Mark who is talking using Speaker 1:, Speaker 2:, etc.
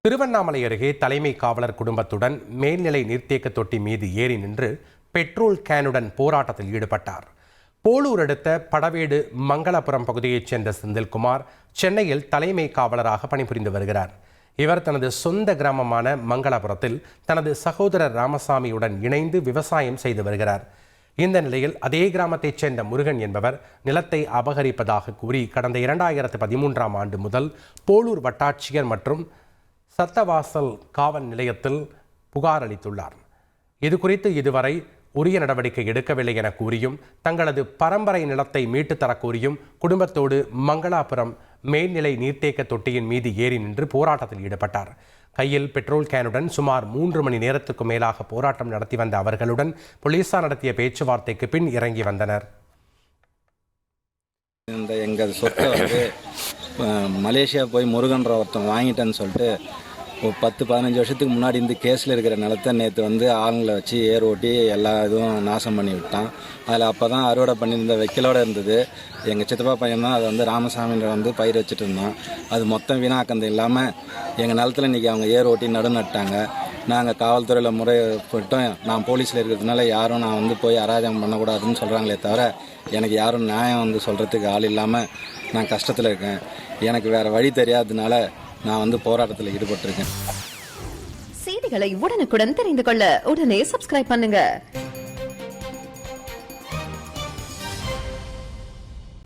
Speaker 1: திருவண்ணாமலை அருகே தலைமை காவலர் குடும்பத்துடன் மேல்நிலை நீர்த்தேக்க தொட்டி மீது ஏறி நின்று பெட்ரோல் கேனுடன் போராட்டத்தில் ஈடுபட்டார். போளூர் அடுத்த படவேடு மங்களபுரம் பகுதியைச் சேர்ந்த செந்தில்குமார் சென்னையில் தலைமை காவலராக பணிபுரிந்து வருகிறார். இவர் தனது சொந்த கிராமமான மங்களபுரத்தில் தனது சகோதரர் ராமசாமியுடன் இணைந்து விவசாயம் செய்து வருகிறார். இந்த நிலையில் அதே கிராமத்தைச் சேர்ந்த முருகன் என்பவர் நிலத்தை அபகரிப்பதாக கூறி கடந்த 2013ஆம் ஆண்டு முதல் போளூர் வட்டாட்சியர் மற்றும் சத்தவாசல் காவல் நிலையத்தில் புகார் அளித்துள்ளார். இது குறித்து இதுவரை உரிய நடவடிக்கை எடுக்கவில்லை என கூறியும் தங்களது பரம்பரை நிலத்தை மீட்டு தரக்கூறியும் குடும்பத்தோடு மங்களாபுரம் மேல்நிலை நீர்த்தேக்க தொட்டியின் மீது ஏறி நின்று போராட்டத்தில் ஈடுபட்டார். கையில் பெட்ரோல் கேனுடன் சுமார் 3 மணி நேரத்துக்கு மேலாக போராட்டம் நடத்தி வந்த அவர்களுடன் போலீசார் நடத்திய பேச்சுவார்த்தைக்கு பின் இறங்கி வந்தனர்.
Speaker 2: எங்கள் சொத்தை மலேசியா போய் முருகன்ற ஒருத்தன் வாங்கிட்டேன்னு சொல்லிட்டு ஒரு 10-15 வருஷத்துக்கு முன்னாடி இந்த கேஸில் இருக்கிற நிலத்தை நேற்று ஆளுங்களை வச்சு ஏர் ஓட்டி எல்லா இதுவும் நாசம் பண்ணி விட்டான். அதில் அப்போ தான் அறுவடை பண்ணியிருந்த வைக்கலோடு இருந்தது. எங்கள் சித்தப்பா பையன் தான் அதை ராமசாமின்ற பயிர் வச்சுட்டு இருந்தான். அது மொத்தம் வீணாக்கந்து இல்லாமல் எங்கள் நிலத்தில் இன்றைக்கி அவங்க ஏர் ஓட்டி நட்டாங்க. நாங்கள் காவல்துறையில் முறைப்பட்டோம். நான் போலீஸில் இருக்கிறதுனால யாரும் நான் போய் அராஜகம் பண்ணக்கூடாதுன்னு சொல்கிறாங்களே தவிர எனக்கு யாரும் நியாயம் சொல்கிறதுக்கு ஆள் இல்லாமல் நான் கஷ்டத்தில் இருக்கேன். எனக்கு வேறு வழி தெரியாததுனால நான் போராட்டத்தில் ஈடுபட்டிருக்கேன்.
Speaker 3: செய்திகளை உடனுக்குடன் தெரிந்து கொள்ள உடனே சப்ஸ்கிரைப் பண்ணுங்க.